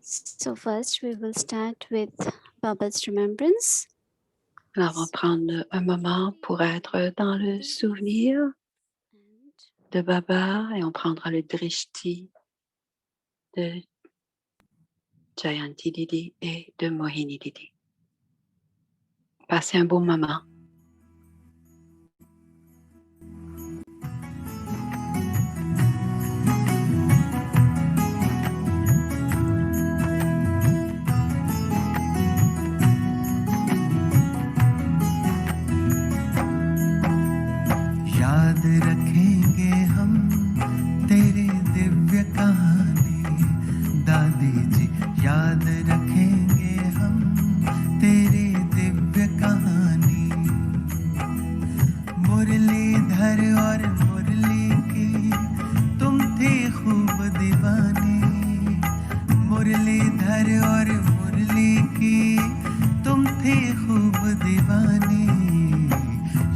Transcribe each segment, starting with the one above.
So first we will start with Baba's remembrance. Alors, on va prendre un moment pour être dans le souvenir de Baba et on prendra le drishti de Jayanti Didi et de Mohini Didi. Passez un bon moment. याद रखेंगे हम तेरी दिव्य कहानी दादी जी याद रखेंगे हम तेरी दिव्य कहानी मुरलीधर और मुरली की तुम थे खूब दीवानी मुरलीधर और मुरली की तुम थे खूब दीवानी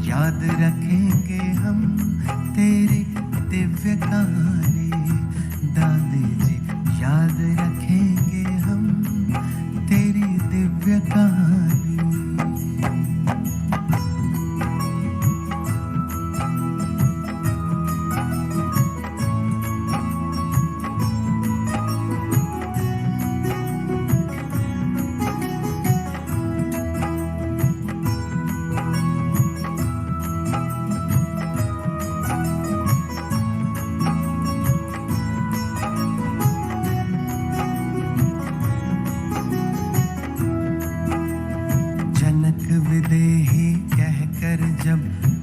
याद रखेंगे हम तेरी दिव्य कहानी दादी जी याद रखेंगे हम तेरी दिव्य कहानी विदेही कहकर जब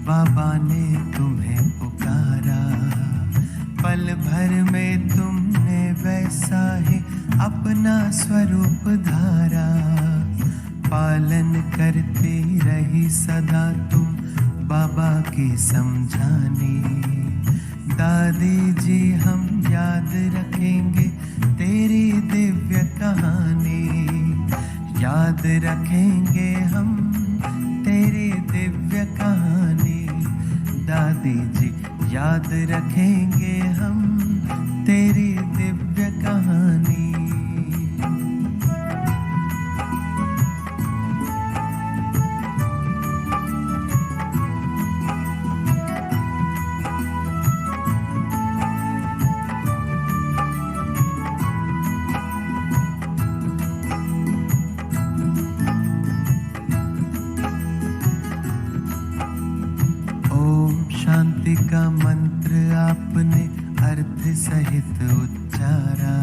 बाबा ने तुम्हें पुकारा पल भर में तुमने वैसा ही अपना स्वरूप धारा पालन करती रही सदा तुम बाबा की समझानी दादी जी हम याद रखेंगे तेरी दिव्य कहानी याद रखेंगे हम तेरी दिव्य कहानी दादी जी याद रखेंगे हम तेरी दिव्य कहानी शांति का मंत्र आपने अर्थ सहित उच्चारा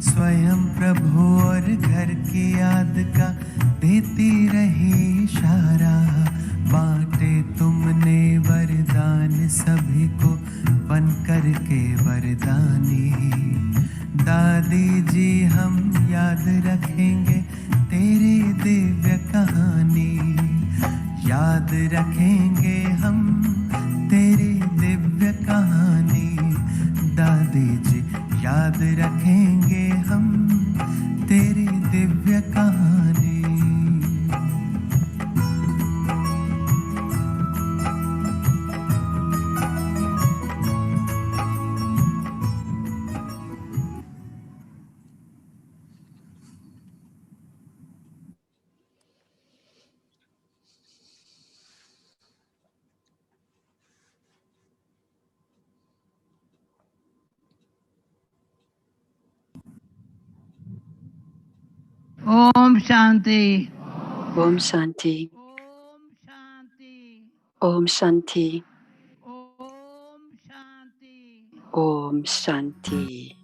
स्वयं प्रभु और घर की याद का देती रही इशारा बांटे तुमने वरदान सभी को बन कर के वरदानी दादी जी हम याद रखेंगे तेरी दिव्य कहानी याद रखेंगे हम तेरी दिव्य कहानी दादी जी याद रखेंगे हम तेरी दिव्य कहानी ओम Shanti Om Shanti. Om Shanti Om Shanti. Om Shanti Om Shanti.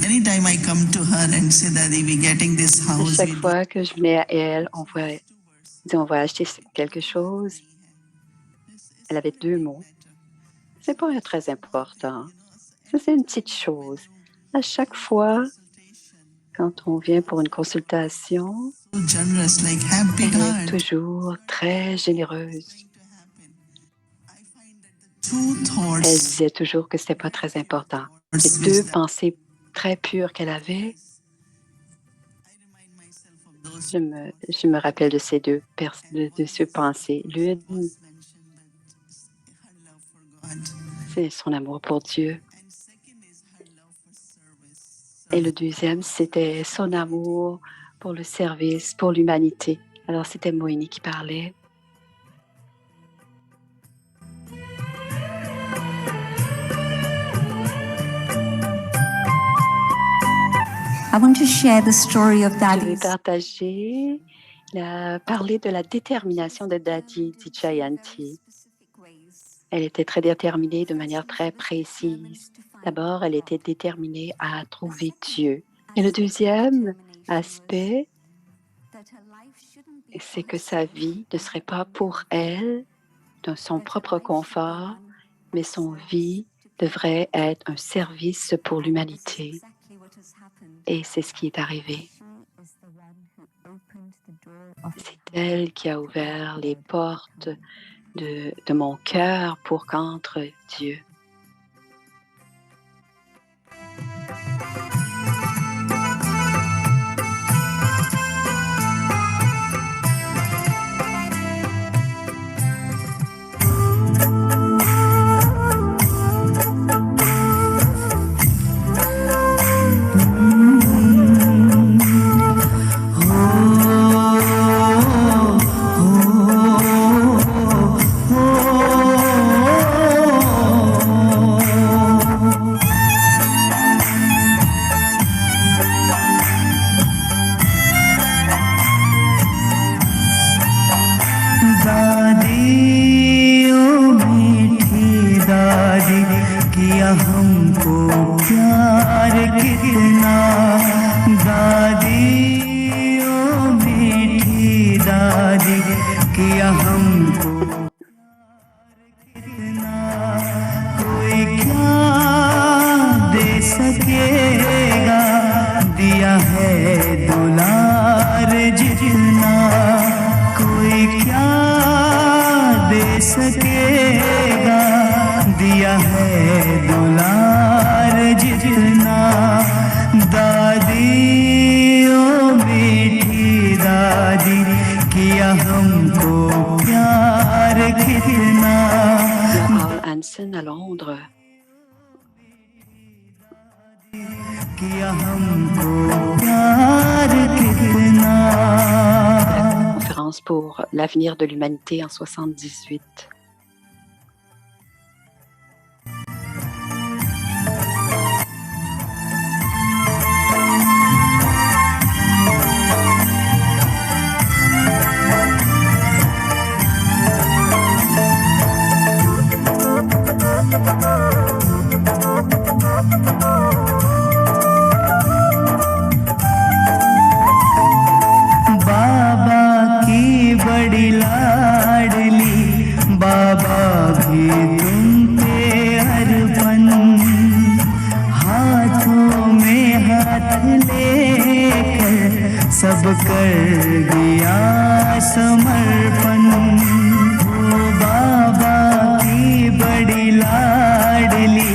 Anytime I come to her and say, Daddy, we're getting this house. Chaque fois que je venais à elle, on va acheter quelque chose. Elle avait 2 mots. C'est pas très important. Ça, c'est une petite chose. À chaque fois, quand on vient pour une consultation, elle est toujours très généreuse. two Elle thoughts disait toujours que c'était pas très important. Ces which deux that pensées très pures qu'elle avait, remind myself of those je me rappelle de ces de ces pensées. L'une, mentioned that her love for God, c'est son amour pour Dieu. and second is her love for service. Et le deuxième, c'était son amour pour le service, pour l'humanité. Alors, c'était Moïni qui parlait. I want to share the story of Je vais Daddy's. partager, parler de la détermination de Dadi Jayanti. Elle était très déterminée de manière très précise. D'abord, elle était déterminée à trouver Dieu. Et le deuxième aspect, c'est que sa vie ne serait pas pour elle, de son propre confort, mais son vie devrait être un service pour l'humanité. Et c'est ce qui est arrivé. C'est elle qui a ouvert les portes de mon cœur pour qu'entre Dieu. किया हमको प्यार कितना दादी ओ मीठी दादी किया हमको कितना कोई क्या दे सकेगा दिया है दुलार जितना कोई क्या दे सकेगा दिया है दुलार जितना दादी ओ मीठी दादी किया हमको प्यार कितना. Paul Hansen à Londres. किया हमको प्यार कितना. Conférence pour l'avenir de l'humanité en 78. बाबा की बड़ी लाडली बाबा भी तुम पे अर्पण हाथों में हाथ लेकर सब कर दिया समर्पण. ओ बाबा की बड़ी लाडली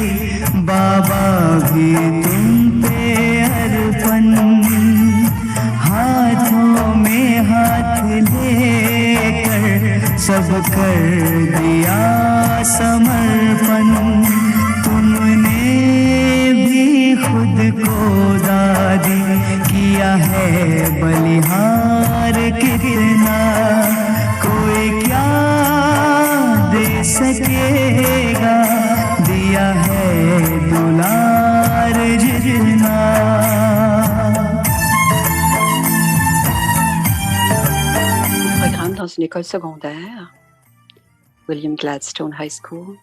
बाबा भी तुम पे अर्पण हाथों में हाथ लेकर सब कर दिया समर्पण. तुमने भी खुद को दादी किया है बलिहार कितना कोई क्या दे सकेगा दिया है दुलार जितना. Programme dans une école secondaire, William Gladstone High School.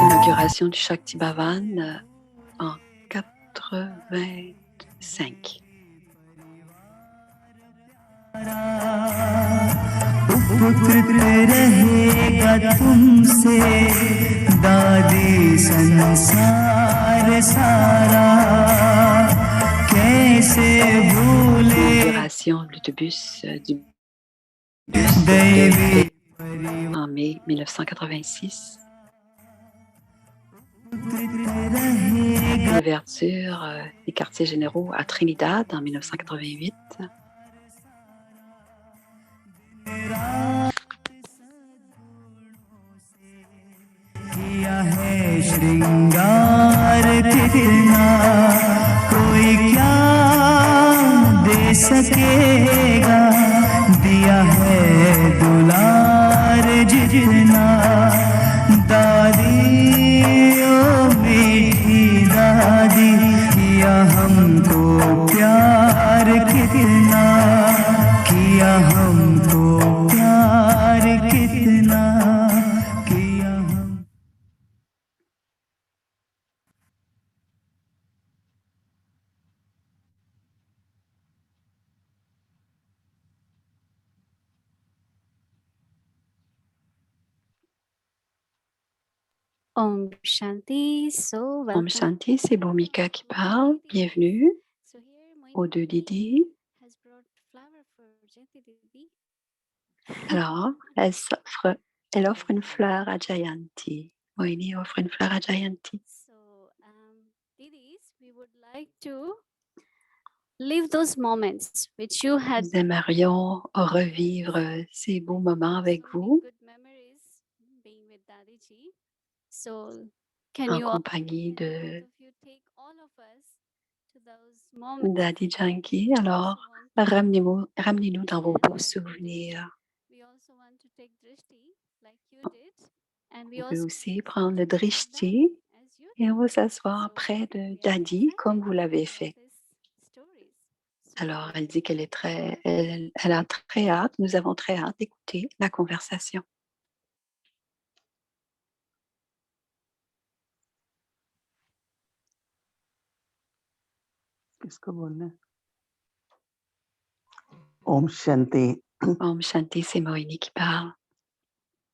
Inauguration du Shakti Bhavan en 85. उपकृत रहेगा तुमसे दादी संसार सारा कैसे भूले L'inauguration de l'autobus du bus दैवी en mai 1986. L'ouverture des quartiers généraux à Trinidad en 1988. किया है श्रृंगार कितना कोई क्या दे सकेगा दिया है दुलार जितना दादी ओ मीठी दादी किया हमको प्यार कितना किया हमको प्यार कितना किया हम Om Shanti. So Om welcome. Shanti, c'est Bhumika qui parle. Bienvenue So here aux deux Moini Didi. has brought flower for Jayanti Didi. Alors, elle offre une fleur à Jayanti. Moini offre une fleur à Jayanti. So Didis, we would like to live those moments which you had Nous aimerions revivre ces beaux moments avec so many vous good memories being with Dadiji. So can en you all, compagnie can de both of you take all of us to those moments? Daddy Janki. We Alors, also want to- ramenez-nous dans vos beaux like souvenirs. We also want to take drishti like you did, and we On peut also aussi prendre le drishti as you et on did. va s'asseoir So près de we are Daddy excited comme vous l'avez for fait. these stories. So Alors, elle dit qu'elle est elle a très hâte, nous avons très hâte d'écouter la conversation. किसको बोलना है? ओम Shanti Om Shanti, c'est Moini qui parle.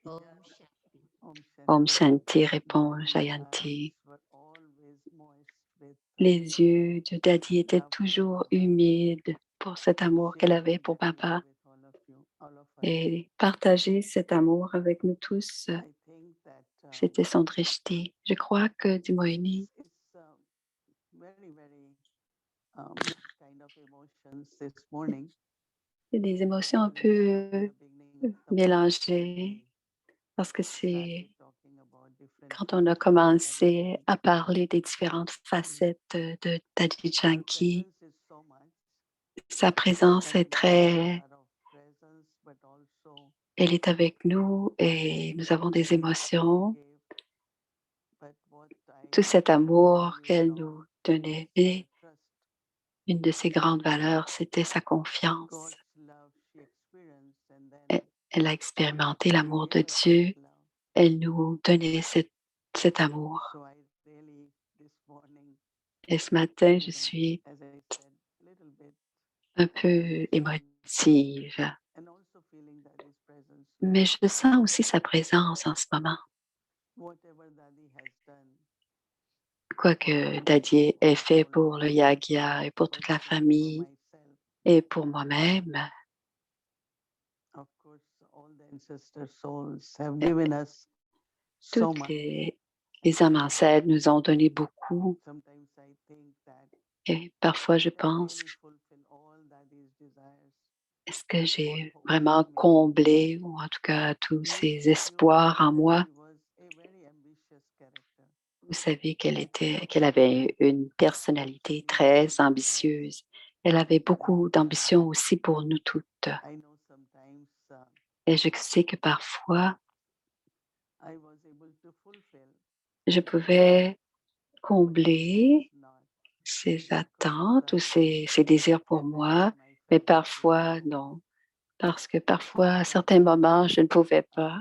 Om Om Shanti, répond Jayanti. Les yeux de Daddy étaient toujours humides pour cet amour qu'elle avait pour papa. Et partager cet amour avec nous tous, c'était son drishti. Je crois que, dit Moini, c'est des émotions un peu mélangées parce que c'est quand on a commencé à parler des différentes facettes de Daddy Janki, sa présence est elle est avec nous et nous avons des émotions, tout cet amour qu'elle nous donnait. Et une de ses grandes valeurs, c'était sa confiance. Elle a expérimenté l'amour de Dieu. Elle nous donnait cet amour. Et ce matin, je suis un peu émotive, mais je sens aussi sa présence en ce moment. Quoi que Daddy ait fait pour le Yagya et pour toute la famille et pour moi-même, toutes les âmes ancêtres nous ont donné beaucoup. Et parfois, je pense, est-ce que j'ai vraiment comblé, ou en tout cas tous ces espoirs en moi? Vous savez qu'elle avait une personnalité très ambitieuse. Elle avait beaucoup d'ambition aussi pour nous toutes. Et je sais que parfois, je pouvais combler ses attentes ou ses désirs pour moi, mais parfois non. Parce que parfois, à certains moments, je ne pouvais pas.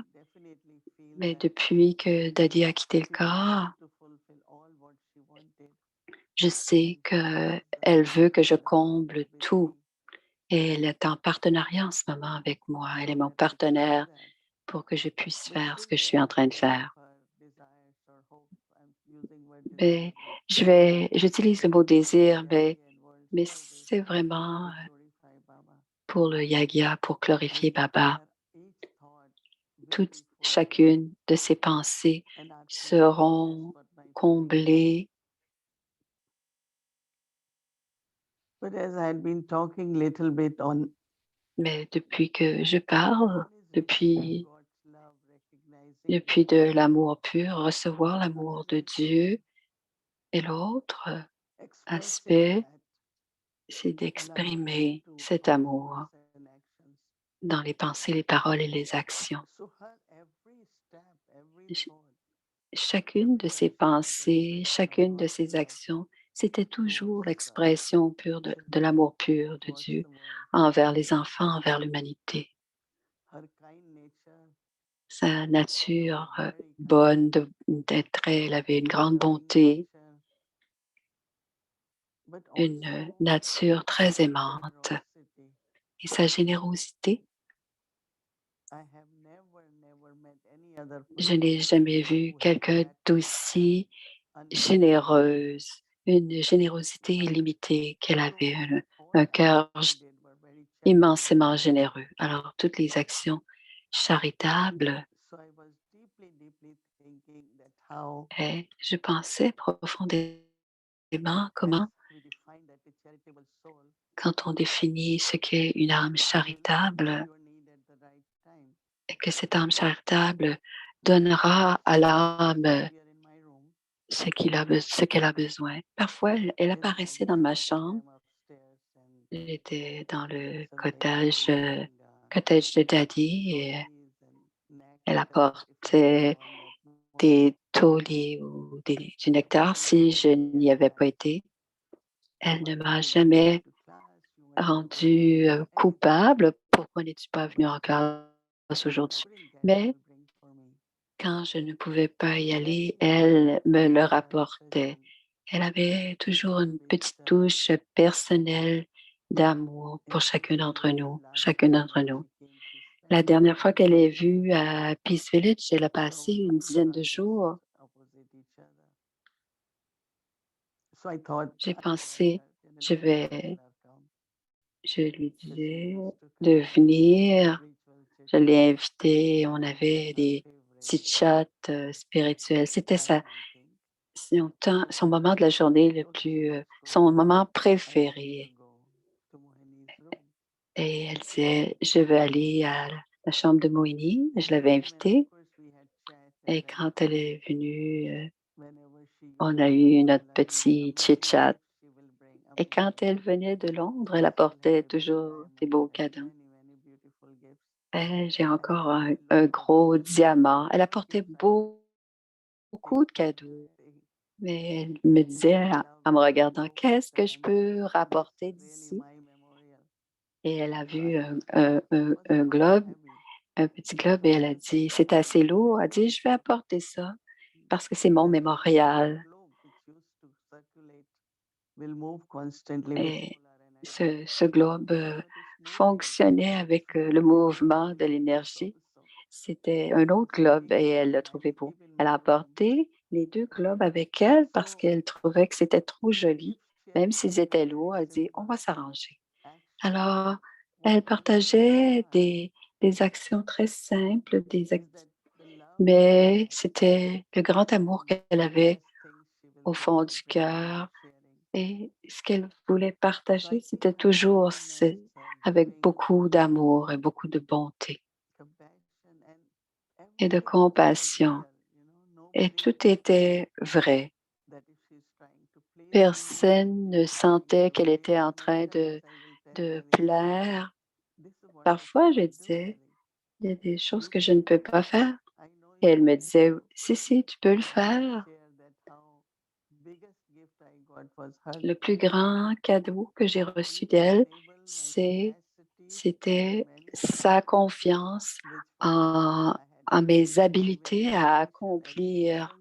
Mais depuis que Daddy a quitté le corps, je sais qu'elle veut que je comble tout Et elle est en partenariat en ce moment avec moi. Elle est mon partenaire pour que je puisse faire ce que je suis en train de faire. Mais j'utilise le mot désir, mais c'est vraiment pour le yagya, pour glorifier Baba. Chacune de ses pensées seront comblées. Mais depuis que je parle, depuis de l'amour pur, recevoir l'amour de Dieu, et l'autre aspect, c'est d'exprimer cet amour dans les pensées, les paroles et les actions. Chacune de ses pensées, chacune de ses actions, c'était toujours l'expression pure de l'amour pur de Dieu envers les enfants, envers l'humanité. Sa nature bonne d'être, elle avait une grande bonté, une nature très aimante. Et sa générosité, je n'ai jamais vu quelqu'un d'aussi généreuse, une générosité illimitée qu'elle avait, un cœur immensément généreux. Alors, toutes les actions charitables, et je pensais profondément comment, quand on définit ce qu'est une âme charitable, et que cette âme charitable donnera à l'âme ce qu'elle a besoin. Parfois, elle apparaissait dans ma chambre. J'étais dans le cottage de Daddy et elle apportait des tauliers ou du nectar si je n'y avais pas été. Elle ne m'a jamais rendu coupable. Pourquoi n'es-tu pas venu en classe aujourd'hui? Mais quand je ne pouvais pas y aller, elle me le rapportait. Elle avait toujours une petite touche personnelle d'amour pour chacun d'entre nous, chacun d'entre nous. La dernière fois qu'elle est vue à Peace Village, elle a passé une dizaine de jours. J'ai pensé, je lui disais de venir. Je l'ai invitée, on avait des petits chats spirituels. C'était son moment de la journée son moment préféré. Et elle disait, je veux aller à la chambre de Moini. Je l'avais invitée. Et quand elle est venue, on a eu notre petit chit-chat. Et quand elle venait de Londres, elle apportait toujours des beaux cadeaux. J'ai encore un gros diamant. Elle apportait beaucoup de cadeaux. Mais elle me disait en me regardant, qu'est-ce que je peux rapporter d'ici? Et elle a vu un globe, un petit globe, et elle a dit, c'est assez lourd. Elle a dit, je vais apporter ça parce que c'est mon mémorial. Et ce globe fonctionnait avec le mouvement de l'énergie. C'était un autre globe et elle l'a trouvé beau. Elle a apporté les deux globes avec elle parce qu'elle trouvait que c'était trop joli. Même s'ils étaient lourds, elle dit, on va s'arranger. Alors, elle partageait des actions très simples, mais c'était le grand amour qu'elle avait au fond du cœur. Et ce qu'elle voulait partager, c'était toujours avec beaucoup d'amour et beaucoup de bonté et de compassion. Et tout était vrai. Personne ne sentait qu'elle était en train de plaire. Parfois, je disais, il y a des choses que je ne peux pas faire. Et elle me disait, si, tu peux le faire. Le plus grand cadeau que j'ai reçu d'elle, c'était sa confiance en mes habiletés à accomplir,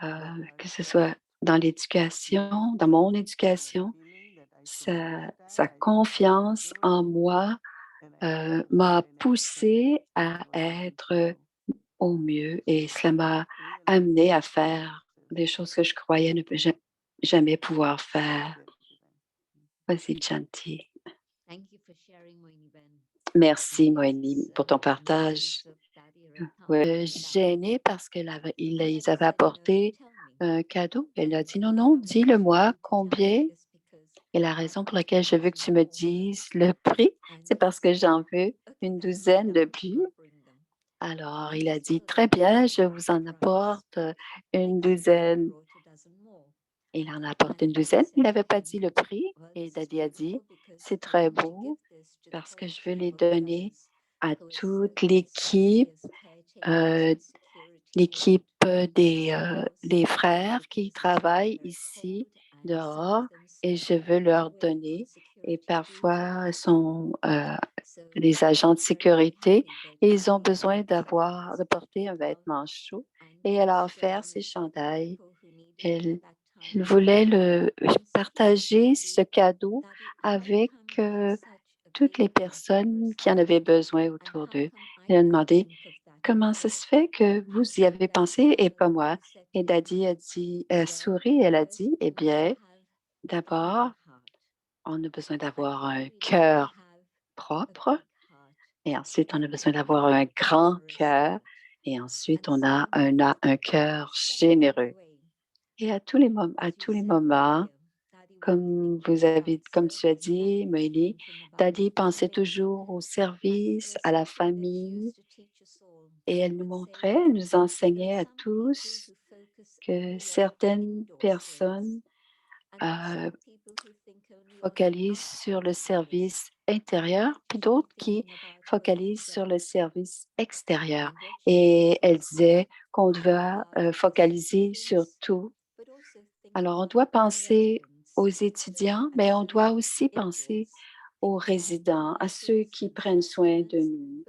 que ce soit dans l'éducation, dans mon éducation. Sa confiance en moi m'a poussé à être au mieux et cela m'a amené à faire des choses que je croyais ne jamais pouvoir faire. Vas-y, Chanti. Merci, Moini, pour ton partage. Gênée parce qu'ils avaient apporté un cadeau. Elle a dit, non, non, dis-le-moi combien. Et la raison pour laquelle je veux que tu me dises le prix, c'est parce que j'en veux une douzaine de plus. Alors, il a dit, très bien, je vous en apporte une douzaine. Il en apporte une douzaine. Il n'avait pas dit le prix. Et Daddy a dit, c'est très beau parce que je veux les donner à toute l'équipe, des frères qui travaillent ici dehors et je veux leur donner. Et parfois, sont les agents de sécurité et ils ont besoin de porter un vêtement chaud. Et elle a offert ses chandails. Elle voulait partager ce cadeau avec toutes les personnes qui en avaient besoin autour d'eux. Elle a demandé comment ça se fait que vous y avez pensé et pas moi. Et Daddy a dit, sourit, elle a dit, eh bien, d'abord, on a besoin d'avoir un cœur propre et ensuite, on a besoin d'avoir un grand cœur et ensuite, on a un cœur généreux. Et à tous les moments, comme tu as dit, Moïli, Daddy pensait toujours au service, à la famille, et elle nous enseignait à tous que certaines personnes focalisent sur le service intérieur, puis d'autres qui focalisent sur le service extérieur. Et elle disait qu'on devait focaliser sur tout. Alors, on doit penser aux étudiants, mais on doit aussi penser aux résidents, à ceux qui prennent soin de nous.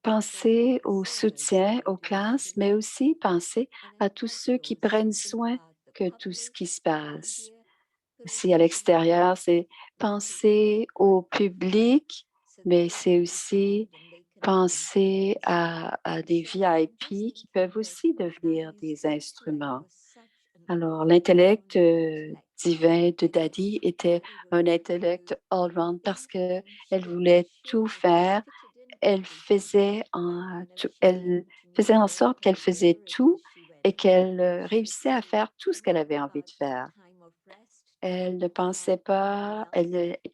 Penser au soutien aux classes, mais aussi penser à tous ceux qui prennent soin de tout ce qui se passe. Aussi à l'extérieur, c'est penser au public, mais c'est aussi penser à des VIP qui peuvent aussi devenir des instruments. Alors, l'intellect divin de Daddy était un intellect all-round parce qu'elle voulait tout faire. Elle faisait en sorte qu'elle faisait tout et qu'elle réussissait à faire tout ce qu'elle avait envie de faire. Elle ne pensait pas,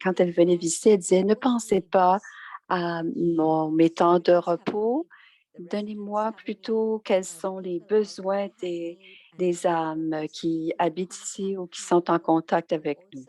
quand elle venait visiter, elle disait, ne pensez pas à mes temps de repos, donnez-moi plutôt quels sont les besoins des âmes qui habitent ici ou qui sont en contact avec nous.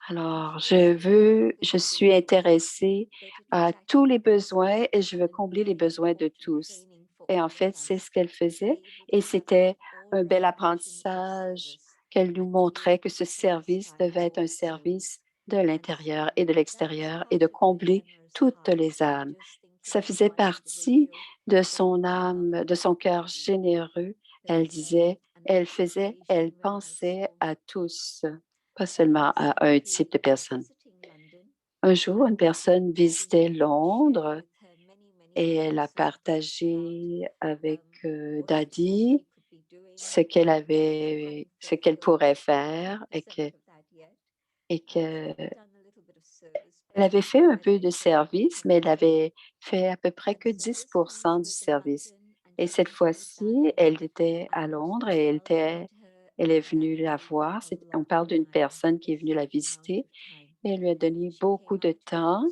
Alors, je suis intéressée à tous les besoins et je veux combler les besoins de tous. Et en fait, c'est ce qu'elle faisait et c'était un bel apprentissage qu'elle nous montrait que ce service devait être un service de l'intérieur et de l'extérieur et de combler toutes les âmes. Ça faisait partie de son âme, de son cœur généreux. Elle disait, elle pensait à tous, pas seulement à un type de personne. Un jour, une personne visitait Londres et elle a partagé avec Daddy ce qu'elle pourrait faire et que elle avait fait un peu de service, mais elle avait fait à peu près que 10 du service. Et cette fois-ci, elle était à Londres et elle est venue la voir. On parle d'une personne qui est venue la visiter et elle lui a donné beaucoup de temps.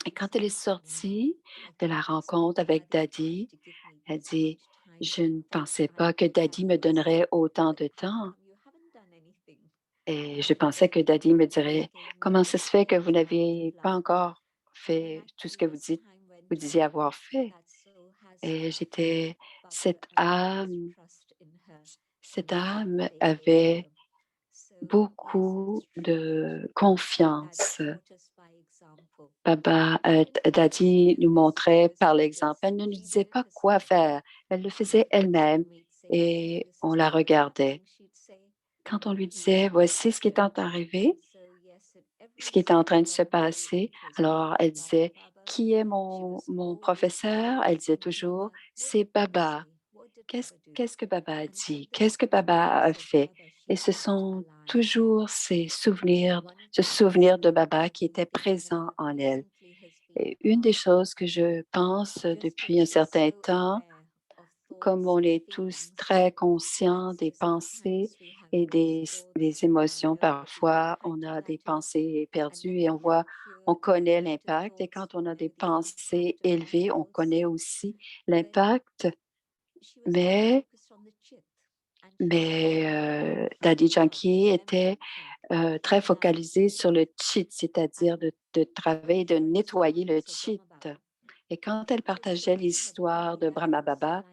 Et quand elle est sortie de la rencontre avec Daddy, elle dit, je ne pensais pas que Daddy me donnerait autant de temps. Et je pensais que Daddy me dirait, comment ça se fait que vous n'avez pas encore fait tout ce que vous disiez avoir fait? Et cette âme avait beaucoup de confiance. Daddy nous montrait par l'exemple. Elle ne nous disait pas quoi faire. Elle le faisait elle-même et on la regardait. quand on lui disait, voici ce qui est en arrivé, ce qui était en train de se passer, alors elle disait, qui est mon professeur? Elle disait toujours, c'est Baba. Qu'est-ce que Baba a dit? Qu'est-ce que Baba a fait? Et ce sont toujours ce souvenir de Baba qui était présent en elle. Et une des choses que je pense depuis un certain temps, comme on est tous très conscients des pensées et des émotions, parfois on a des pensées perdues et on connaît l'impact. Et quand on a des pensées élevées, on connaît aussi l'impact. Mais Daddy Yankee était très focalisé sur le cheat, c'est-à-dire de travailler, de nettoyer le cheat. Et quand elle partageait l'histoire de Brahma Baba,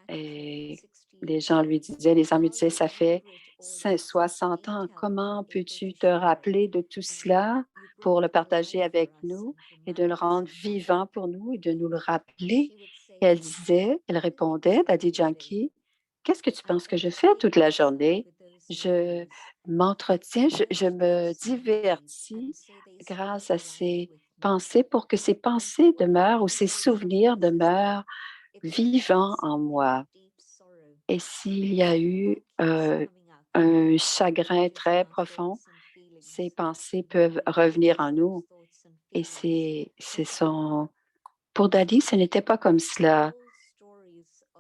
et les hommes lui disaient, ça fait 60 ans, comment peux-tu te rappeler de tout cela pour le partager avec nous et de le rendre vivant pour nous et de nous le rappeler? Et elle répondait, Daddy Yankee, qu'est-ce que tu penses que je fais toute la journée? Je m'entretiens, je me divertis grâce à ces pensées pour que ces pensées demeurent ou ces souvenirs demeurent vivants en moi. Et s'il y a eu un chagrin très profond, ces pensées peuvent revenir en nous. Et pour Daddy, ce n'était pas comme cela.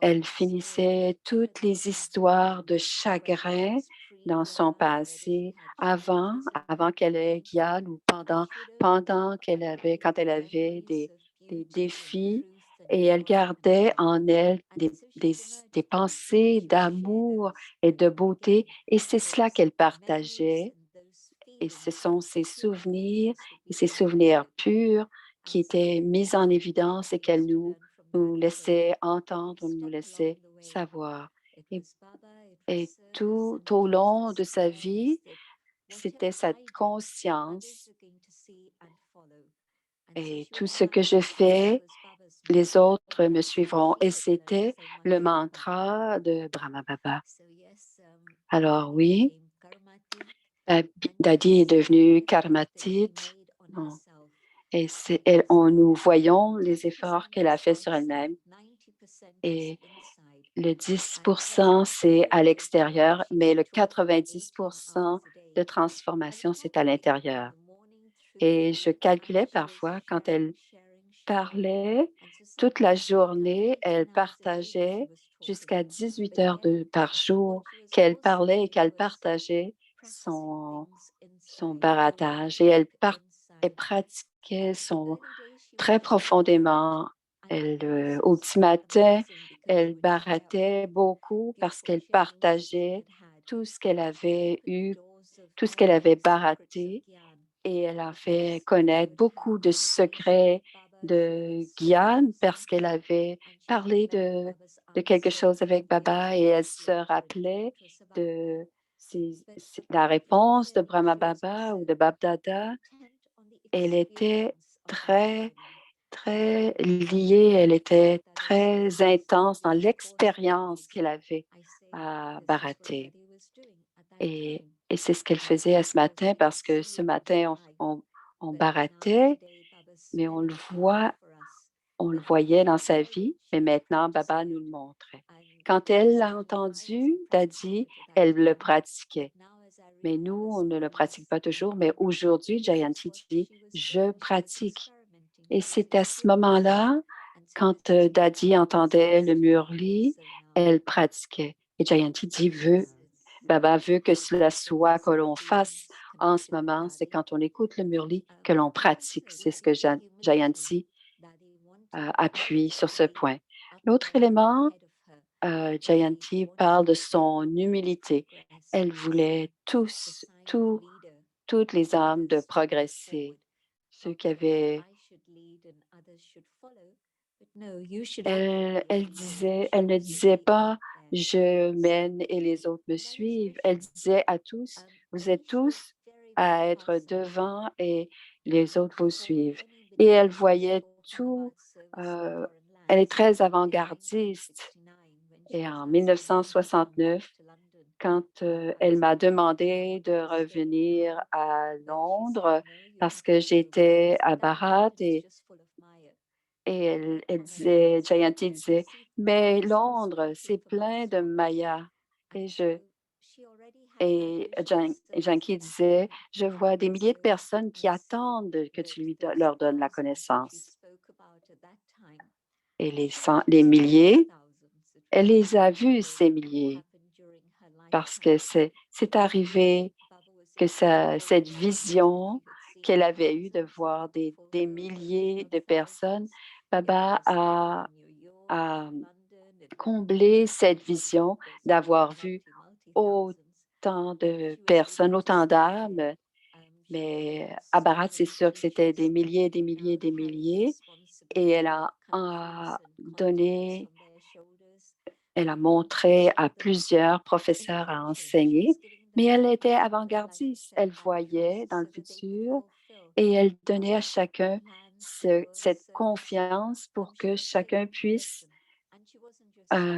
Elle finissait toutes les histoires de chagrin dans son passé avant qu'elle ait Gyan ou quand elle avait des défis, et elle gardait en elle des pensées d'amour et de beauté, et c'est cela qu'elle partageait. Et ce sont ces souvenirs et ces souvenirs purs qui étaient mis en évidence et qu'elle nous laissait entendre, nous laissait savoir. Et, et tout au long de sa vie, c'était cette conscience. Et tout ce que je fais, les autres me suivront. Et c'était le mantra de Brahma Baba. Alors oui, Dadi est devenue karmatite. Et nous voyons les efforts qu'elle a fait sur elle-même. Et le 10 c'est à l'extérieur, mais le 90 de transformation, c'est à l'intérieur. Et je calculais parfois quand elle parlait toute la journée, elle partageait jusqu'à 18 heures par jour qu'elle parlait et qu'elle partageait son baratage. Et elle pratiquait très profondément. Au petit matin, elle barattait beaucoup parce qu'elle partageait tout ce qu'elle avait eu, tout ce qu'elle avait baraté, et elle a fait connaître beaucoup de secrets de Gyan parce qu'elle avait parlé de quelque chose avec Baba et elle se rappelait de la réponse de Brahma Baba ou de Babdada. Elle était très très liée, elle était très intense dans l'expérience qu'elle avait à barater. Et c'est ce qu'elle faisait à ce matin parce que ce matin, on baratait, mais on le voyait dans sa vie, mais maintenant, Baba nous le montrait. Quand elle l'a entendu, Dadi, elle le pratiquait. Mais nous, on ne le pratique pas toujours, mais aujourd'hui, Jayanti dit, je pratique. Et c'est à ce moment-là, quand Dadi entendait le murli, elle pratiquait. Et Jayanti dit, Baba veut que cela soit, que l'on fasse en ce moment, c'est quand on écoute le murli que l'on pratique. C'est ce que Jayanti appuie sur ce point. L'autre élément, Jayanti parle de son humilité. Elle voulait toutes les âmes de progresser, ceux qui avaient. Elle ne disait pas je mène et les autres me suivent. Elle disait à tous, vous êtes tous à être devant et les autres vous suivent. Et elle voyait tout. Elle est très avant-gardiste. Et en 1969, quand elle m'a demandé de revenir à Londres parce que j'étais à Bharat et elle disait, Jayanti disait, mais Londres, c'est plein de Maya. Et Janki disait, je vois des milliers de personnes qui attendent que tu leur donnes la connaissance. Et les milliers, elle les a vus, ces milliers, parce que c'est arrivé que cette vision qu'elle avait eue de voir des milliers de personnes, Baba a comblé cette vision d'avoir vu autant de personnes, autant d'âmes. Mais à Bharat, c'est sûr que c'était des milliers, des milliers, des milliers. Et elle a donné, elle a montré à plusieurs professeurs à enseigner, mais elle était avant-gardiste. Elle voyait dans le futur et elle donnait à chacun cette confiance pour que chacun puisse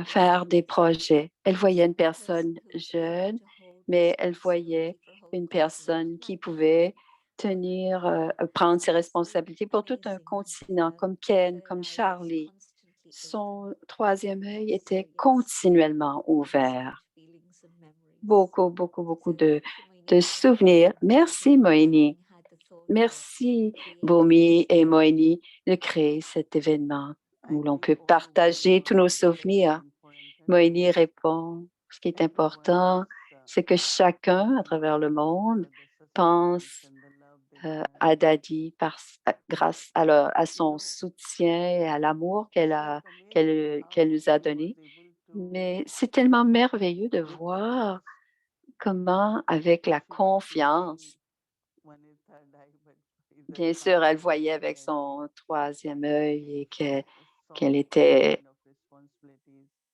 faire des projets. Elle voyait une personne jeune, mais elle voyait une personne qui pouvait prendre ses responsabilités pour tout un continent, comme Ken, comme Charlie. Son troisième œil était continuellement ouvert. Beaucoup, beaucoup, beaucoup de souvenirs. Merci, Moini. Merci, Bomi et Moini, de créer cet événement où l'on peut partager tous nos souvenirs. Moini répond, ce qui est important, c'est que chacun à travers le monde pense à Dadi grâce à son soutien et à l'amour qu'elle nous a donné. Mais c'est tellement merveilleux de voir comment, avec la confiance, bien sûr, elle voyait avec son troisième œil et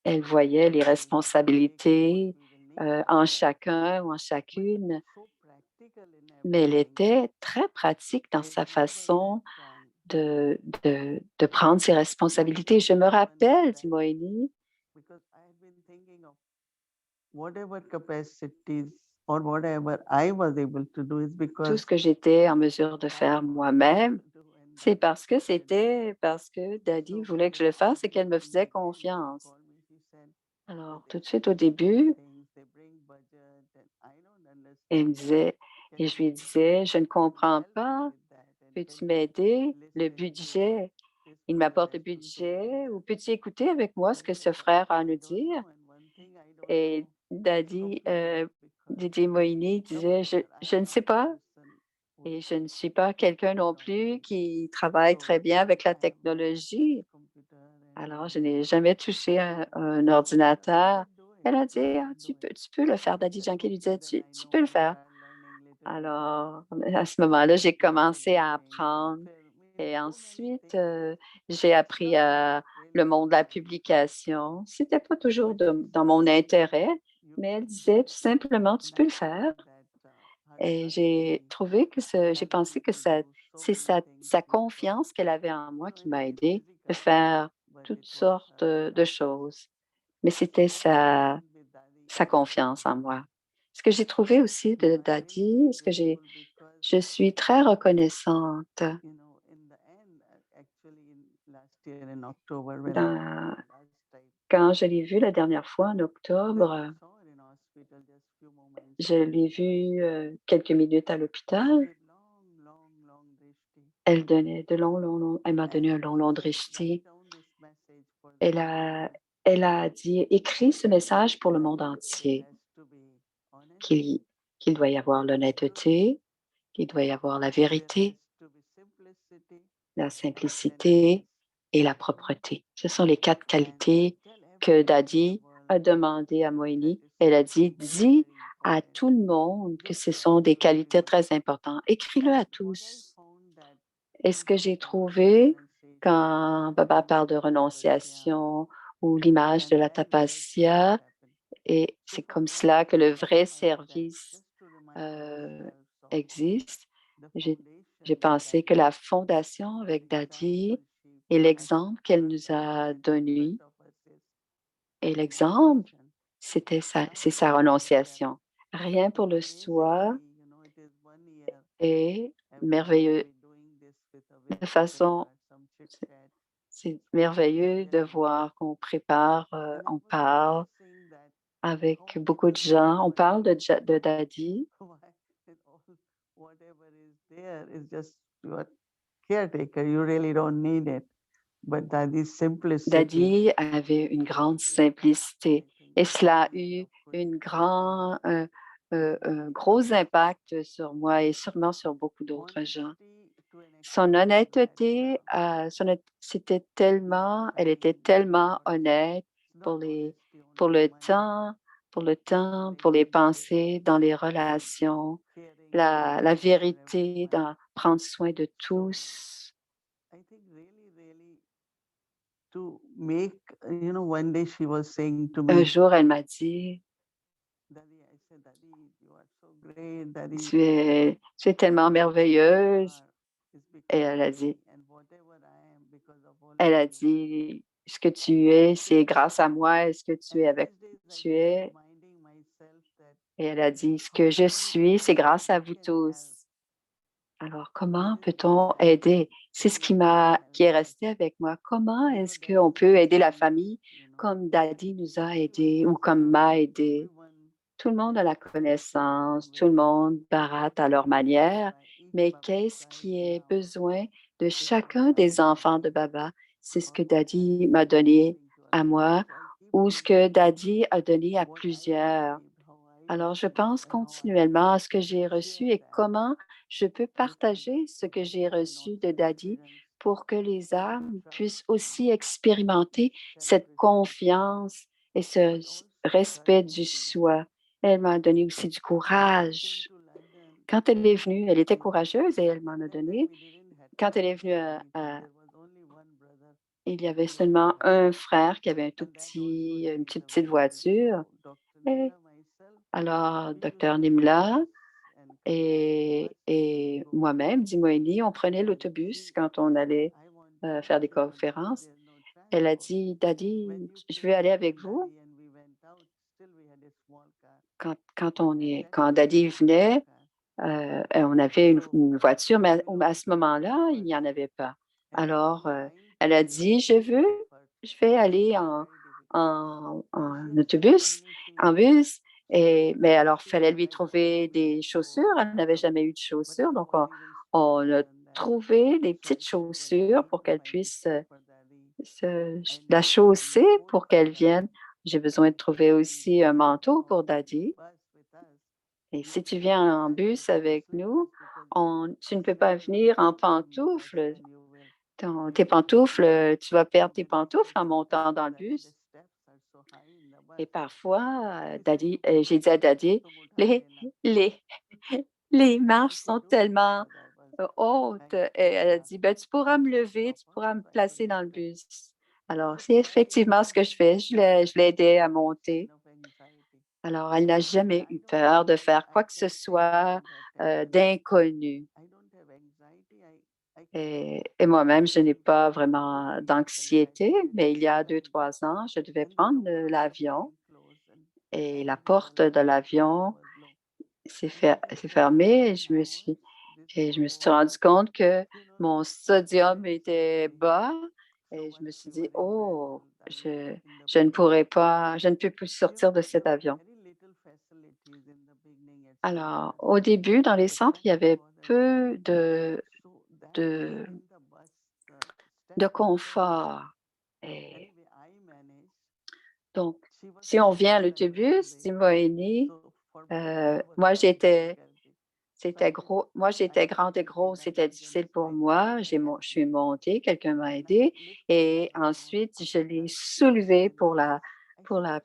elle voyait les responsabilités en chacun ou en chacune, mais elle était très pratique dans sa façon de prendre ses responsabilités. Je me rappelle, dit Moini, tout ce que j'étais en mesure de faire moi-même, c'est parce que Daddy voulait que je le fasse et qu'elle me faisait confiance. Alors, tout de suite au début, elle me disait, et je lui disais, je ne comprends pas, peux-tu m'aider? Le budget, il m'apporte le budget ou peux-tu écouter avec moi ce que ce frère a à nous dire? Et Didier Moïni disait, je ne sais pas et je ne suis pas quelqu'un non plus qui travaille très bien avec la technologie. Alors, je n'ai jamais touché un ordinateur. Elle a dit, ah, tu peux le faire. Daddy Yankee lui disait, tu peux le faire. Alors, à ce moment-là, j'ai commencé à apprendre. Et ensuite, j'ai appris le monde de la publication. C'était pas toujours dans mon intérêt, mais elle disait tout simplement, tu peux le faire. Et j'ai pensé que c'est sa confiance qu'elle avait en moi qui m'a aidé de faire toutes sortes de choses. Mais c'était sa confiance en moi. Ce que j'ai trouvé aussi de Daddy, je suis très reconnaissante. Quand je l'ai vue la dernière fois en octobre, je l'ai vue quelques minutes à l'hôpital. Elle m'a donné un long drishti. Elle a dit, écris ce message pour le monde entier, qu'il doit y avoir l'honnêteté, qu'il doit y avoir la vérité, la simplicité et la propreté. Ce sont les 4 qualités que Dadi a demandé à Moini. Elle a dit, dis à tout le monde que ce sont des qualités très importantes. Écris-le à tous. Et ce que j'ai trouvé quand Baba parle de renonciation ou l'image de la tapasya, et c'est comme cela que le vrai service existe. J'ai pensé que la fondation avec Dadi et l'exemple qu'elle nous a donné, et l'exemple, c'est sa renonciation. Rien pour le soi est merveilleux. De façon, c'est merveilleux de voir qu'on prépare, on parle avec beaucoup de gens. On parle de Daddy. Whatever is there is just your caretaker. You really don't need it. But Daddy's simplicity. Daddy avait une grande simplicité et cela a eu un gros impact sur moi et sûrement sur beaucoup d'autres gens. Son honnêteté, elle était tellement honnête pour le temps, pour les pensées, dans les relations, la vérité, dans prendre soin de tous. To make, one day she was saying to Un me, jour, elle m'a dit, Daddy, I said, Daddy, you are so great, Daddy. tu es tellement merveilleuse. Et elle a dit, ce que tu es, c'est grâce à moi. Est-ce que tu es avec tu es? Et elle a dit, ce que je suis, c'est grâce à vous tous. Alors, comment peut-on aider? C'est ce qui est resté avec moi. Comment est-ce qu'on peut aider la famille comme Daddy nous a aidés ou comme m'a aidé? Tout le monde a la connaissance, tout le monde barate à leur manière, mais qu'est-ce qui est besoin de chacun des enfants de Baba? C'est ce que Daddy m'a donné à moi ou ce que Daddy a donné à plusieurs. Alors, je pense continuellement à ce que j'ai reçu et comment je peux partager ce que j'ai reçu de Daddy pour que les âmes puissent aussi expérimenter cette confiance et ce respect du soi. Elle m'a donné aussi du courage. Quand elle est venue, elle était courageuse et elle m'en a donné. Quand elle est venue, il y avait seulement un frère qui avait une toute petite voiture. Et alors, Dr Nimla et moi-même, Dimoeni, on prenait l'autobus quand on allait faire des conférences. Elle a dit, Daddy, je veux aller avec vous. Quand Daddy venait, on avait une voiture, mais à ce moment-là, il n'y en avait pas. Alors, elle a dit, je vais aller en autobus, en bus. Mais alors, il fallait lui trouver des chaussures. Elle n'avait jamais eu de chaussures. Donc, on a trouvé des petites chaussures pour qu'elle puisse la chausser pour qu'elle vienne. J'ai besoin de trouver aussi un manteau pour Daddy. Et si tu viens en bus avec nous, tu ne peux pas venir en pantoufles. Tes pantoufles, tu vas perdre tes pantoufles en montant dans le bus. Et parfois, j'ai dit à Daddy, les marches sont tellement hautes. Et elle a dit, ben, tu pourras me lever, tu pourras me placer dans le bus. Alors, c'est effectivement ce que je fais. Je l'ai aidée à monter. Alors, elle n'a jamais eu peur de faire quoi que ce soit d'inconnu. Et moi-même, je n'ai pas vraiment d'anxiété, mais il y a 2-3 ans, je devais prendre l'avion et la porte de l'avion s'est fermée et je me suis rendu compte que mon sodium était bas et je me suis dit, oh, je ne peux plus sortir de cet avion. Alors, au début, dans les centres, il y avait peu de confort. Et donc, si on vient à l'autobus, Timoénie, c'était gros. Moi, j'étais grande et grosse, c'était difficile pour moi. Je suis montée, quelqu'un m'a aidée et ensuite, je l'ai soulevée pour la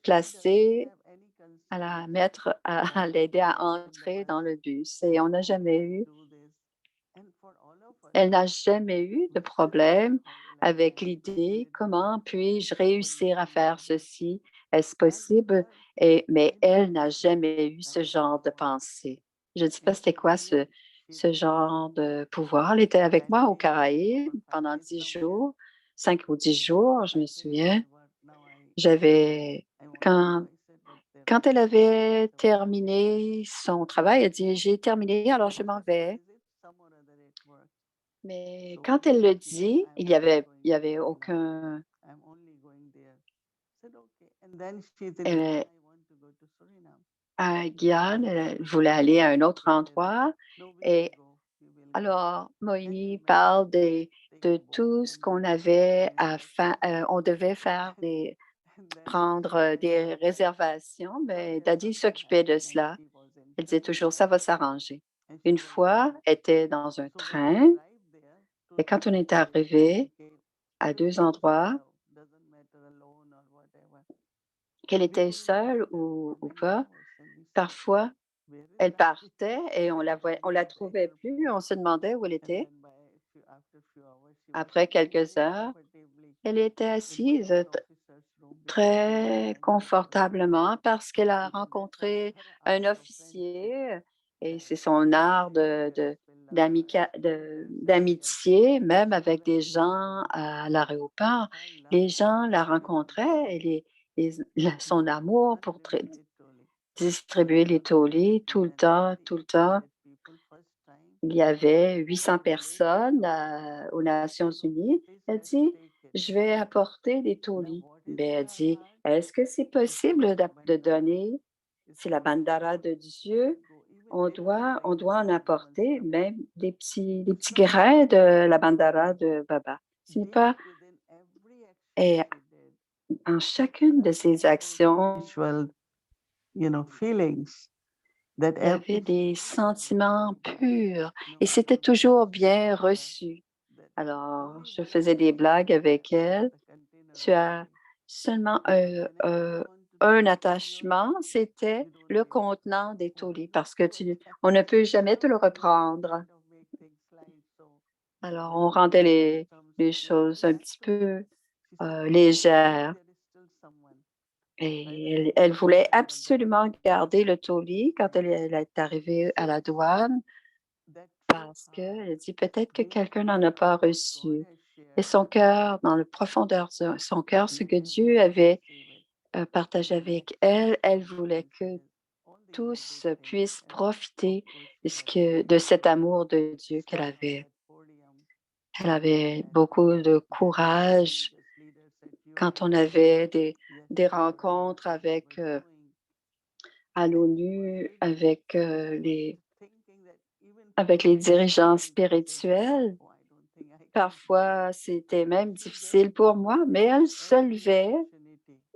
placer, à l'aider à entrer dans le bus. Et elle n'a jamais eu de problème avec l'idée, comment puis-je réussir à faire ceci? Est-ce possible? Mais elle n'a jamais eu ce genre de pensée. Je ne sais pas c'était quoi ce genre de pouvoir. Elle était avec moi aux Caraïbes pendant 10 jours, 5 ou 10 jours, je me souviens. Quand elle avait terminé son travail, elle dit, j'ai terminé, alors je m'en vais. Mais quand elle le dit, il y avait aucun. Elle, à Guyane, elle voulait aller à un autre endroit. Et alors, Moïni parle de tout ce qu'on avait à faire. On devait faire prendre des réservations, mais Daddy s'occupait de cela. Elle disait toujours, ça va s'arranger. Une fois, elle était dans un train et quand on est arrivé à deux endroits, qu'elle était seule ou pas, parfois, elle partait et on la trouvait plus. On se demandait où elle était. Après quelques heures, elle était assise très confortablement parce qu'elle a rencontré un officier et c'est son art d'amitié, même avec des gens à l'aéroport. Les gens la rencontraient et son amour pour distribuer les taulis tout le temps, tout le temps. Il y avait 800 personnes aux Nations unies. Elle dit, je vais apporter des taulis. Ben, elle dit, est-ce que c'est possible de donner? C'est la bandara de Dieu. On doit en apporter même des petits grains de la bandara de Baba. Ce n'est pas. Et en chacune de ces actions, il y avait des sentiments purs et c'était toujours bien reçu. Alors, je faisais des blagues avec elle. Tu as seulement un attachement, c'était le contenant des taulis parce que on ne peut jamais te le reprendre. Alors, on rendait les choses un petit peu légères. Et elle voulait absolument garder le taulis quand elle est arrivée à la douane parce qu'elle dit peut-être que quelqu'un n'en a pas reçu. Et son cœur, dans le profondeur de son cœur, ce que Dieu avait partagé avec elle, elle voulait que tous puissent profiter de cet amour de Dieu qu'elle avait. Elle avait beaucoup de courage quand on avait des rencontres à l'ONU avec les dirigeants spirituels. Parfois, c'était même difficile pour moi, mais elle se levait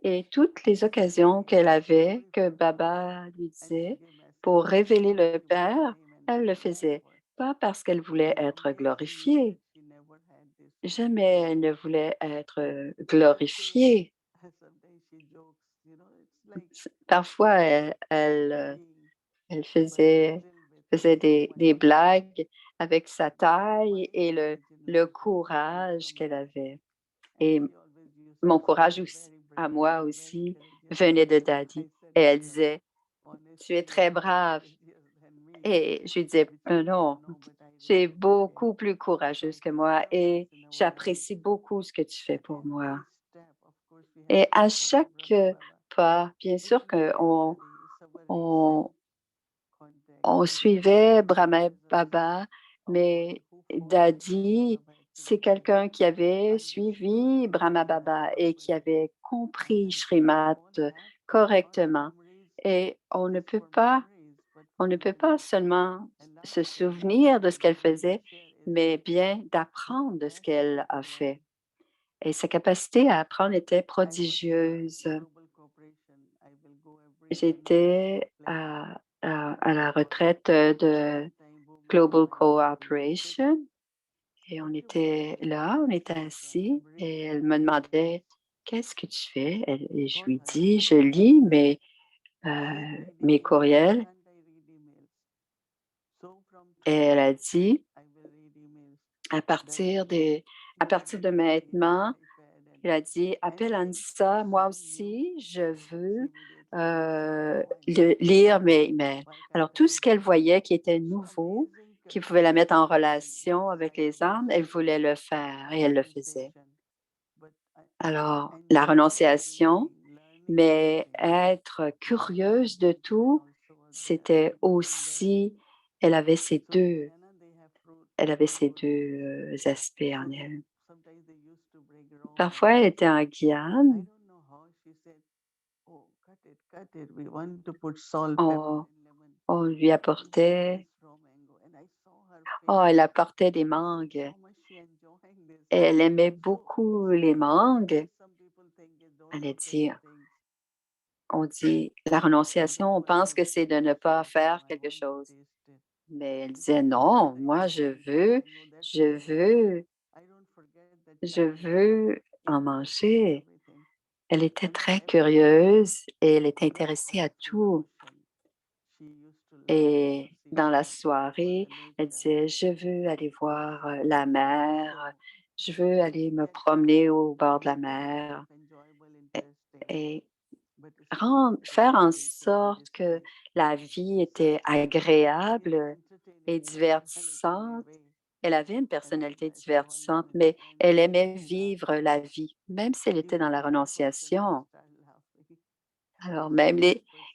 et toutes les occasions qu'elle avait, que Baba lui disait, pour révéler le Père, elle le faisait. Pas parce qu'elle voulait être glorifiée. Jamais elle ne voulait être glorifiée. Parfois, elle faisait des blagues avec sa taille et le courage qu'elle avait. Et mon courage aussi, à moi aussi venait de Daddy. Et elle disait, tu es très brave. Et je lui disais, non, tu es beaucoup plus courageuse que moi et j'apprécie beaucoup ce que tu fais pour moi. Et à chaque pas, bien sûr qu'on on suivait Brahma Baba, mais Daddy, c'est quelqu'un qui avait suivi Brahma Baba et qui avait compris Srimad correctement. Et on ne peut pas seulement se souvenir de ce qu'elle faisait, mais bien d'apprendre de ce qu'elle a fait. Et sa capacité à apprendre était prodigieuse. J'étais à la retraite de Global Cooperation et on était là, on était assis et elle me demandait qu'est-ce que tu fais? Et je lui dis, je lis mes courriels. Et elle a dit, à partir de maintenant, elle a dit, appelle Anissa, moi aussi, je veux lire mes emails. Alors, tout ce qu'elle voyait qui était nouveau, qui pouvait la mettre en relation avec les âmes, elle voulait le faire et elle le faisait. Alors, la renonciation, Mais être curieuse de tout, c'était aussi, elle avait ces deux, aspects en elle. Parfois, elle était en Guyane. On lui apportait, elle apportait des mangues. Elle aimait beaucoup les mangues. Elle a dit, on dit, la renonciation, on pense que c'est de ne pas faire quelque chose. Mais elle disait, non, moi, je veux en manger. Elle était très curieuse et elle était intéressée à tout. Et dans la soirée, elle disait, je veux aller voir la mer, je veux aller me promener au bord de la mer et faire en sorte que la vie était agréable et divertissante. Elle avait une personnalité divertissante, mais elle aimait vivre la vie, même si elle était dans la renonciation. Alors,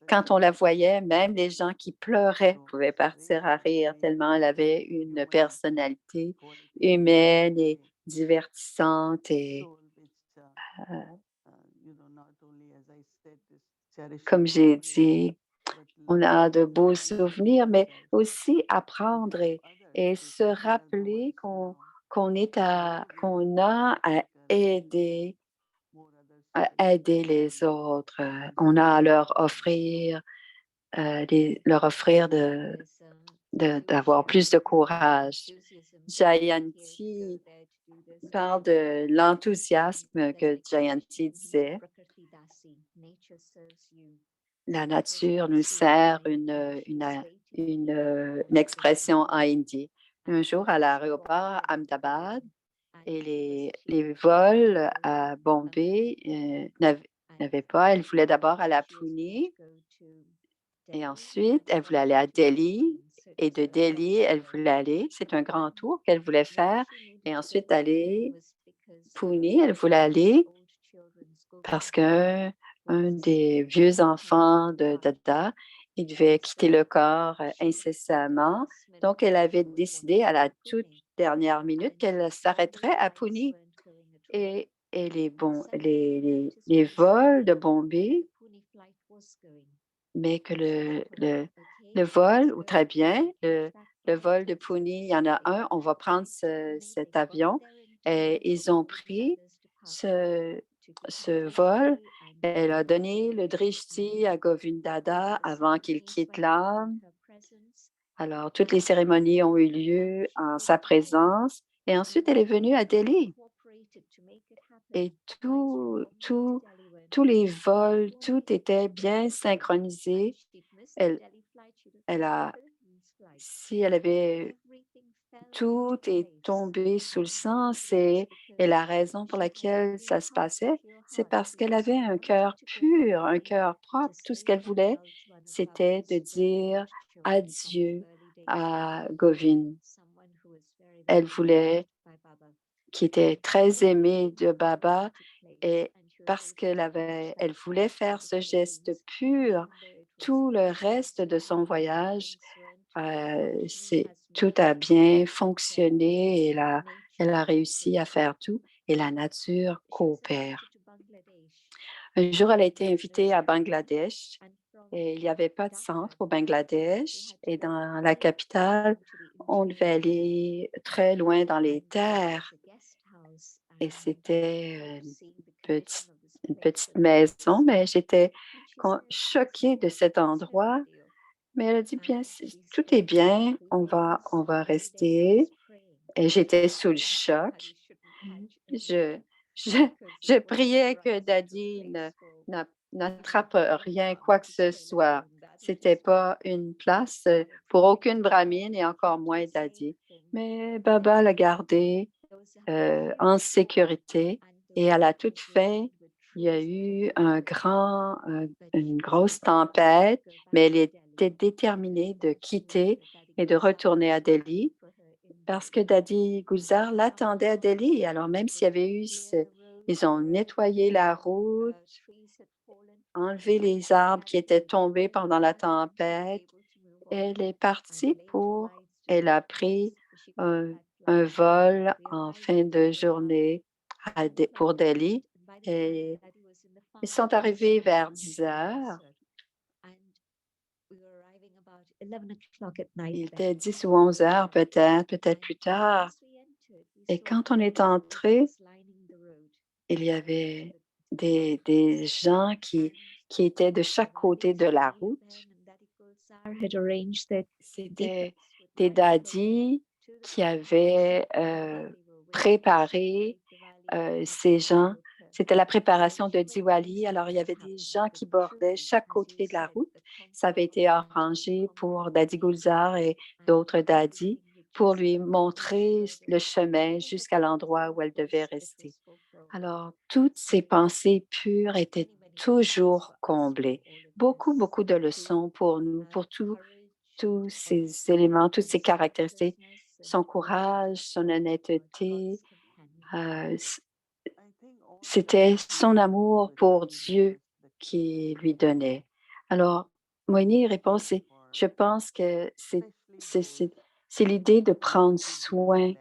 quand on la voyait, même les gens qui pleuraient pouvaient partir à rire tellement elle avait une personnalité humaine et divertissante. Et comme j'ai dit, on a de beaux souvenirs, mais aussi apprendre et se rappeler qu'on a à aider les autres. On a à leur offrir, d'avoir plus de courage. Jayanti parle de l'enthousiasme que Jayanti disait. La nature nous sert une expression en hindi. Un jour, à l'aéroport Ahmedabad, et les vols à Bombay n'avaient pas. Elle voulait d'abord aller à Pune et ensuite, elle voulait aller à Delhi. Et de Delhi, elle voulait aller, c'est un grand tour qu'elle voulait faire. Et ensuite, aller Pune, elle voulait aller parce qu'un des vieux enfants de Dada, il devait quitter le corps incessamment. Donc, elle avait décidé à la toute dernière minute qu'elle s'arrêterait à Pune. Et les vols de Bombay, mais que le vol, ou très bien, le vol de Pune, il y en a un, on va prendre cet avion. Et ils ont pris ce vol. Elle a donné le drishti à Govindada avant qu'il quitte l'âme. Alors, toutes les cérémonies ont eu lieu en sa présence. Et ensuite, elle est venue à Delhi. Et tous les vols, tout était bien synchronisé. Si elle avait tout est tombé sous le sens et la raison pour laquelle ça se passait, c'est parce qu'elle avait un cœur pur, un cœur propre. Tout ce qu'elle voulait, c'était de dire adieu à Govind. Elle voulait, qui était très aimée de Baba, et parce elle voulait faire ce geste pur, tout le reste de son voyage, tout a bien fonctionné et elle a réussi à faire tout et la nature coopère. Un jour, elle a été invitée à Bangladesh et il n'y avait pas de centre au Bangladesh et dans la capitale, on devait aller très loin dans les terres et c'était une petite maison, mais j'étais choquée de cet endroit. Mais elle a dit, bien, tout est bien, on va rester. Et j'étais sous le choc. Je, je, je priais que Daddy n'attrape rien, quoi que ce soit. C'était pas une place pour aucune brahmine et encore moins Daddy. Mais Baba l'a gardé en sécurité. Et à la toute fin, il y a eu une grosse tempête, mais elle était déterminée de quitter et de retourner à Delhi parce que Daddy Gulzar l'attendait à Delhi. Alors, même s'il y avait eu, ils ont nettoyé la route enlevé les arbres qui étaient tombés pendant la tempête. Elle est partie elle a pris un vol en fin de journée pour Delhi. Et ils sont arrivés vers 10 heures. Il était 10 ou 11 heures peut-être plus tard. Et quand on est entré, il y avait des gens qui étaient de chaque côté de la route. C'était des daddies qui avaient préparé ces gens. C'était la préparation de Diwali. Alors, il y avait des gens qui bordaient chaque côté de la route. Ça avait été arrangé pour Dadi Gulzar et d'autres daddies pour lui montrer le chemin jusqu'à l'endroit où elle devait rester. Alors, toutes ces pensées pures étaient toujours comblées. Beaucoup, beaucoup de leçons pour nous, pour tous ces éléments, toutes ces caractéristiques, son courage, son honnêteté. C'était son amour pour Dieu qui lui donnait. Alors, Moïni répond, je pense que c'est l'idée de prendre soin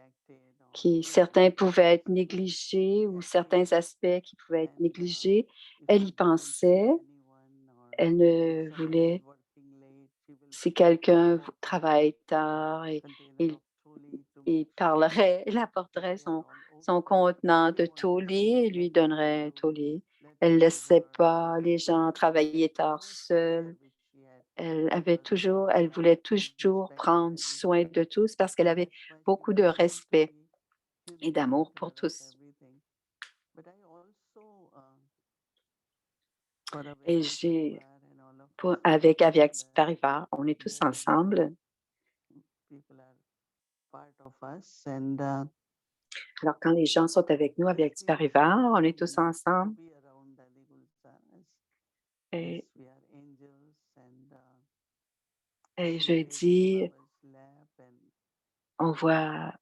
qui certains pouvaient être négligés ou certains aspects qui pouvaient être négligés. Elle y pensait. Elle ne voulait, si quelqu'un travaille tard et il parlerait, il apporterait son contenant de taulier et lui donnerait un taulier. Elle ne laissait pas les gens travailler tard seuls. Elle voulait toujours prendre soin de tous parce qu'elle avait beaucoup de respect et d'amour pour tous. Et avec Avyakt Parivar, on est tous ensemble. Alors, quand les gens sont avec nous, Avyakt Parivar, on est tous ensemble. Et je dis, on voit,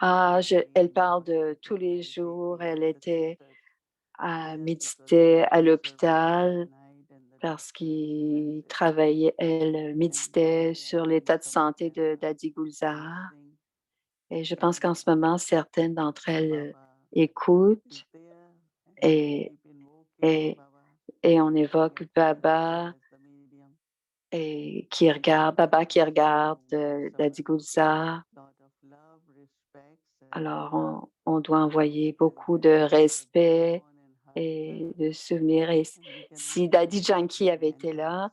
elle parle de tous les jours, elle était à méditer à l'hôpital parce qu'il travaillait, elle méditait sur l'état de santé de Dadi Gulzar. Et je pense qu'en ce moment, certaines d'entre elles écoutent et on évoque Baba Baba qui regarde Dadi Gulzar. Alors, on doit envoyer beaucoup de respect et de souvenirs. Et si Daddy Janki avait été là,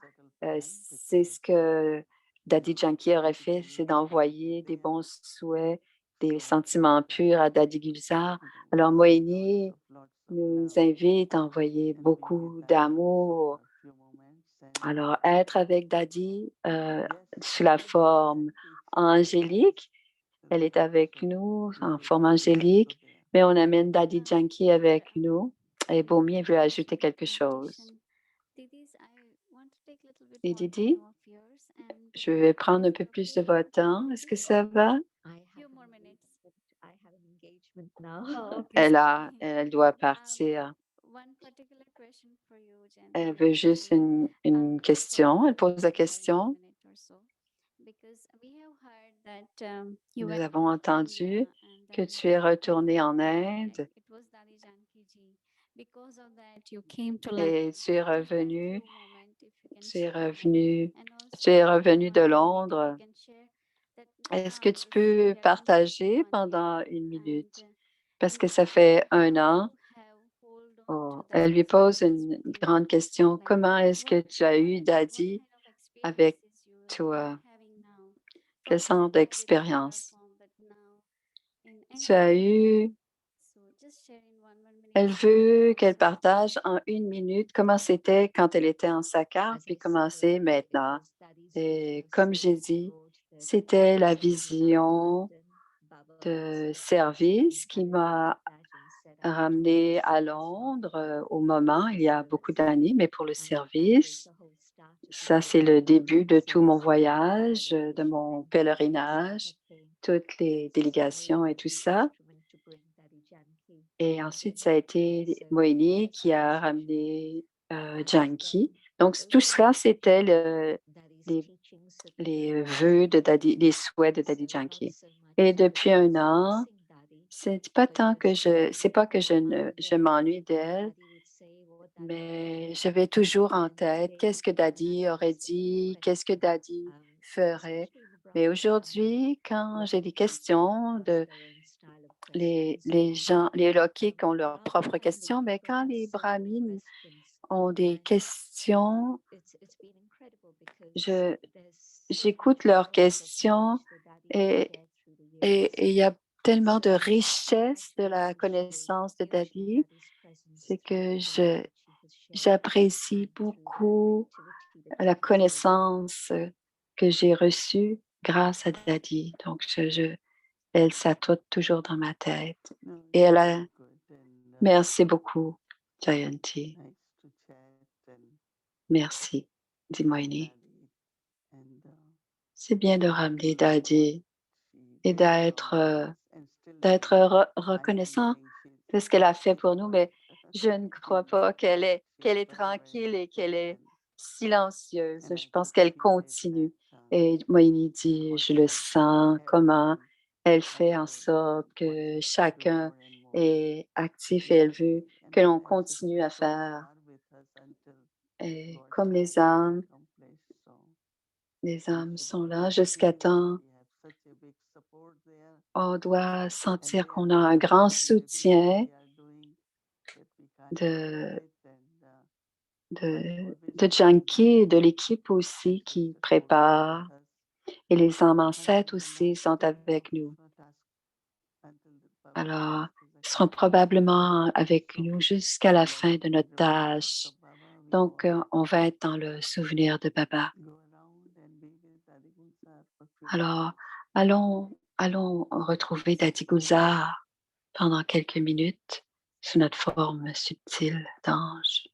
c'est ce que Daddy Janki aurait fait, c'est d'envoyer des bons souhaits, des sentiments purs à Dadi Gulzar. Alors, Moïni nous invite à envoyer beaucoup d'amour. Alors, être avec Dadi sous la forme angélique, elle est avec nous en forme angélique, mais on amène Dadi Janki avec nous. Et Bomi veut ajouter quelque chose. Et Didi, je vais prendre un peu plus de votre temps. Est-ce que ça va? Elle doit partir. Elle veut juste une question. Elle pose la question. Nous avons entendu que tu es retourné en Inde et tu es revenu de Londres. Est-ce que tu peux partager pendant 1 minute? Parce que ça fait 1 an. Elle lui pose une grande question. Comment est-ce que tu as eu Dadi avec toi? Quelle sorte d'expérience tu as eu? Elle veut qu'elle partage en 1 minute comment c'était quand elle était en Sakkar, puis comment c'est maintenant. Et comme j'ai dit, c'était la vision de service qui m'a ramenée à Londres au moment, il y a beaucoup d'années, mais pour le service, ça c'est le début de tout mon voyage, de mon pèlerinage, toutes les délégations et tout ça. Et ensuite, ça a été Moini qui a ramené Janki. Donc, tout cela, c'était les vœux de Daddy, les souhaits de Daddy Janki. Et depuis 1 an, c'est pas que je m'ennuie d'elle, mais j'avais toujours en tête qu'est-ce que Daddy aurait dit, qu'est-ce que Daddy ferait. Mais aujourd'hui, quand j'ai des questions les gens, les Lokiks ont leurs propres questions, mais quand les Brahmins ont des questions, j'écoute leurs questions et il y a tellement de richesse de la connaissance de Daddy, c'est que j'apprécie beaucoup la connaissance que j'ai reçue grâce à Daddy. Donc, elle s'attoute toujours dans ma tête. Et elle a... Merci beaucoup, Jayanti. Merci, dit Moini. C'est bien de ramener Daddy et d'être reconnaissant de ce qu'elle a fait pour nous, mais je ne crois pas qu'elle est tranquille et qu'elle est silencieuse. Je pense qu'elle continue. Et Moini dit, je le sens, comment elle fait en sorte que chacun est actif et elle veut que l'on continue à faire. Et comme les âmes sont là jusqu'à temps. On doit sentir qu'on a un grand soutien de Janki et de l'équipe aussi qui prépare. Et les âmes ancêtres aussi sont avec nous. Alors, ils seront probablement avec nous jusqu'à la fin de notre tâche. Donc, on va être dans le souvenir de Baba. Alors, allons retrouver Daddy Gulzar pendant quelques minutes sous notre forme subtile d'ange.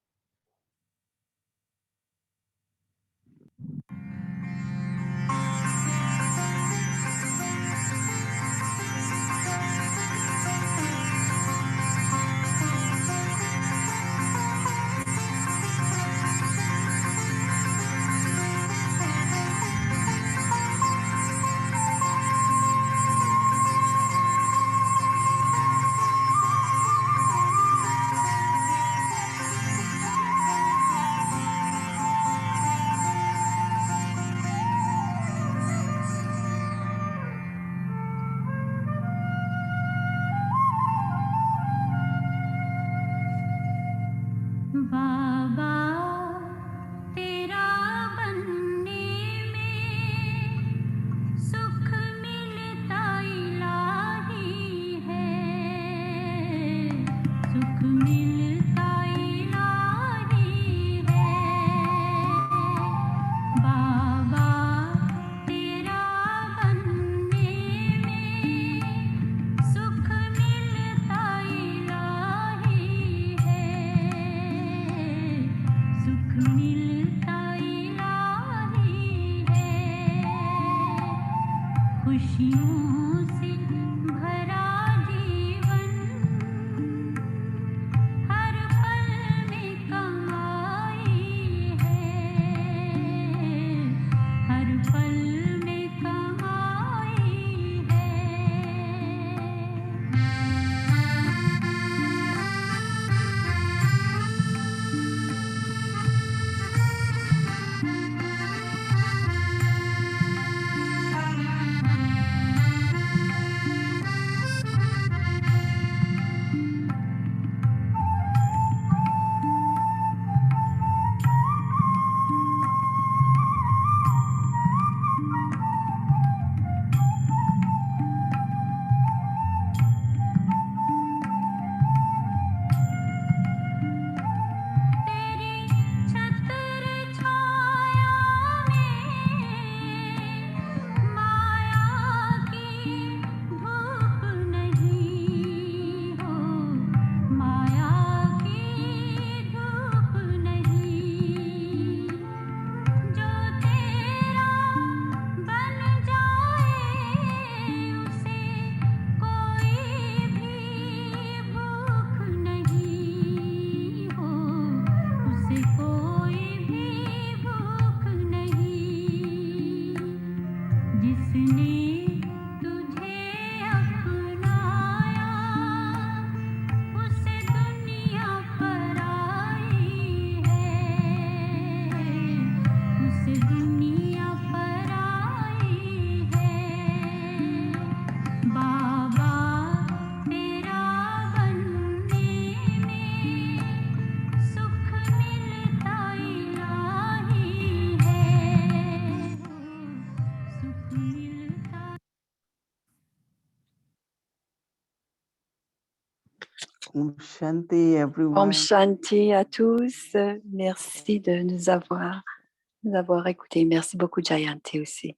Om Shanti, Om everyone. Shanti à tous. Merci de nous avoir écoutés. Merci beaucoup, Jayanti aussi.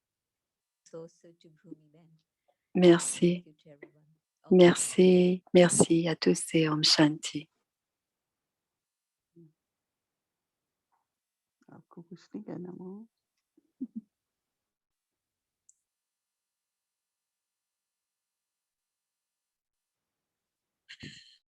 Merci. Merci. Merci à tous et Om Shanti. आपको कुछ नहीं कहना मो